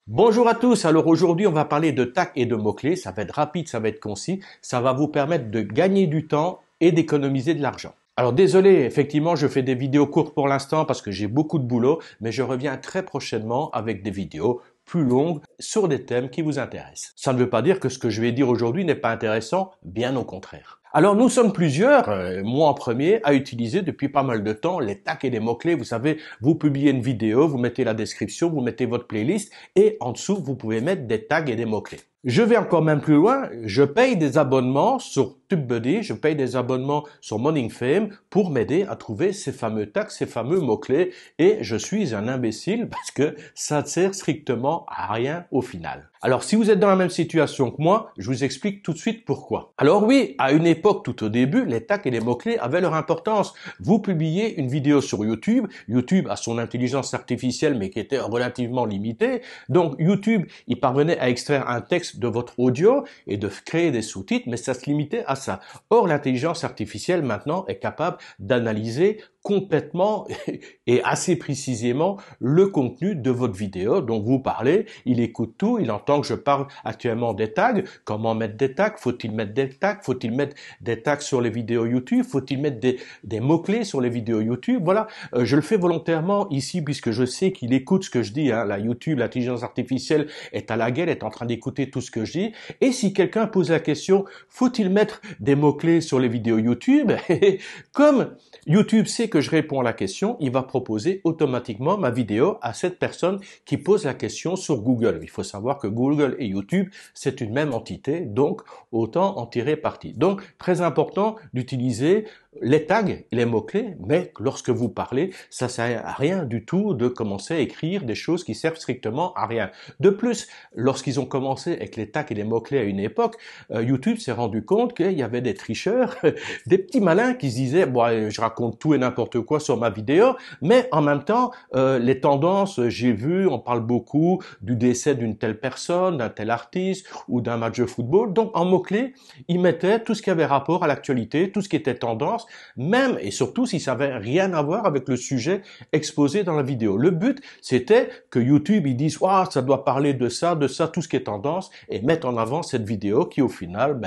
Bonjour à tous, alors aujourd'hui on va parler de tags et de mots-clés, ça va être rapide, ça va être concis, ça va vous permettre de gagner du temps et d'économiser de l'argent. Alors désolé, effectivement je fais des vidéos courtes pour l'instant parce que j'ai beaucoup de boulot, mais je reviens très prochainement avec des vidéos plus longues sur des thèmes qui vous intéressent. Ça ne veut pas dire que ce que je vais dire aujourd'hui n'est pas intéressant, bien au contraire. Alors nous sommes plusieurs, moi en premier, à utiliser depuis pas mal de temps les tags et les mots-clés. Vous savez, vous publiez une vidéo, vous mettez la description, vous mettez votre playlist et en dessous, vous pouvez mettre des tags et des mots-clés. Je vais encore même plus loin, je paye des abonnements sur TubeBuddy, je paye des abonnements sur MorningFame pour m'aider à trouver ces fameux tags, ces fameux mots-clés et je suis un imbécile parce que ça ne sert strictement à rien au final. Alors si vous êtes dans la même situation que moi, je vous explique tout de suite pourquoi. Alors oui, à une époque tout au début, les tags et les mots-clés avaient leur importance. Vous publiez une vidéo sur YouTube, YouTube a son intelligence artificielle mais qui était relativement limitée, donc YouTube, il parvenait à extraire un texte de votre audio et de créer des sous-titres, mais ça se limitait à ça. Or, l'intelligence artificielle maintenant est capable d'analyser complètement et assez précisément le contenu de votre vidéo. Donc vous parlez, il écoute tout, il entend que je parle actuellement des tags, comment mettre des tags, faut-il mettre des tags, faut-il mettre des tags sur les vidéos YouTube, faut-il mettre des mots-clés sur les vidéos YouTube, voilà. Je le fais volontairement ici puisque je sais qu'il écoute ce que je dis, hein. La YouTube, l'intelligence artificielle est à la guerre, est en train d'écouter tout ce que je dis. Et si quelqu'un pose la question, faut-il mettre des mots-clés sur les vidéos YouTube? Comme YouTube sait que je réponds à la question, il va proposer automatiquement ma vidéo à cette personne qui pose la question sur Google. Il faut savoir que Google et YouTube, c'est une même entité, donc autant en tirer parti. Donc, très important d'utiliser les tags et les mots-clés, mais lorsque vous parlez, ça sert à rien du tout de commencer à écrire des choses qui servent strictement à rien. De plus, lorsqu'ils ont commencé avec les tags et les mots-clés à une époque, YouTube s'est rendu compte qu'il y avait des tricheurs, des petits malins qui se disaient bon, je raconte tout et n'importe quoi sur ma vidéo, mais en même temps, les tendances, j'ai vu, on parle beaucoup du décès d'une telle personne, d'un tel artiste ou d'un match de football. Donc en mots-clés, ils mettaient tout ce qui avait rapport à l'actualité, tout ce qui était tendance, même et surtout si ça avait rien à voir avec le sujet exposé dans la vidéo. Le but, c'était que YouTube, ils disent « ça doit parler de ça, tout ce qui est tendance » et mettre en avant cette vidéo qui, au final,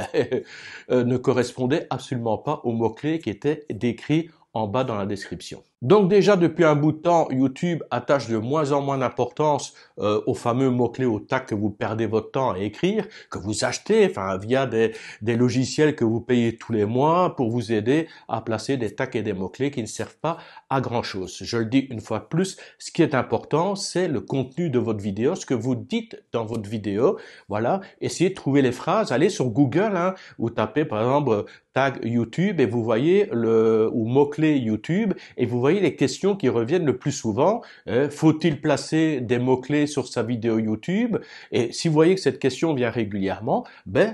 ne correspondait absolument pas aux mots-clés qui étaient décrits en bas dans la description. Donc déjà depuis un bout de temps, YouTube attache de moins en moins d'importance aux fameux mots-clés, aux tags que vous perdez votre temps à écrire, que vous achetez, via des logiciels que vous payez tous les mois pour vous aider à placer des tags et des mots-clés qui ne servent pas à grand-chose. Je le dis une fois de plus, ce qui est important, c'est le contenu de votre vidéo, ce que vous dites dans votre vidéo. Voilà, essayez de trouver les phrases, allez sur Google, vous tapez par exemple tag YouTube et vous voyez ou mot-clé YouTube et vous voyez les questions qui reviennent le plus souvent. Faut-il placer des mots-clés sur sa vidéo YouTube? Et si vous voyez que cette question vient régulièrement,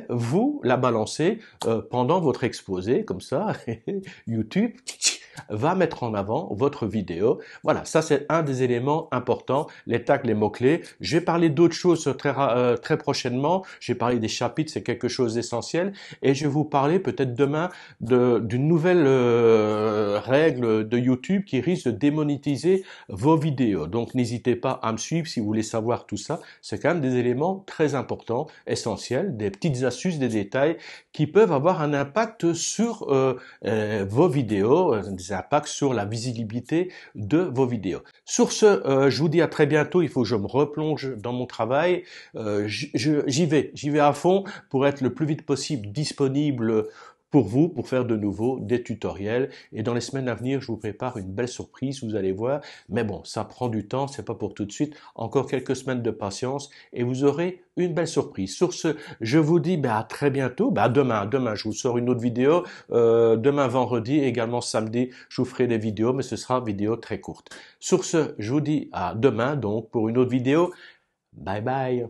vous la balancez pendant votre exposé, comme ça, YouTube va mettre en avant votre vidéo. Voilà, ça c'est un des éléments importants, les tags, les mots-clés. Je vais parler d'autres choses très prochainement. Je vais parler des chapitres, c'est quelque chose d'essentiel. Et je vais vous parler peut-être demain d'une nouvelle règle de YouTube qui risque de démonétiser vos vidéos. Donc n'hésitez pas à me suivre si vous voulez savoir tout ça. C'est quand même des éléments très importants, essentiels, des petites astuces, des détails qui peuvent avoir un impact sur vos vidéos, des impacts sur la visibilité de vos vidéos. Sur ce, je vous dis à très bientôt. Il faut que je me replonge dans mon travail. J'y vais à fond pour être le plus vite possible disponible pour vous, pour faire de nouveau des tutoriels. Et dans les semaines à venir, je vous prépare une belle surprise, vous allez voir. Mais bon, ça prend du temps, c'est pas pour tout de suite. Encore quelques semaines de patience et vous aurez une belle surprise. Sur ce, je vous dis à très bientôt. Demain, je vous sors une autre vidéo. Demain, vendredi, et également samedi, je vous ferai des vidéos, mais ce sera vidéo très courte. Sur ce, je vous dis à demain, donc, pour une autre vidéo. Bye bye.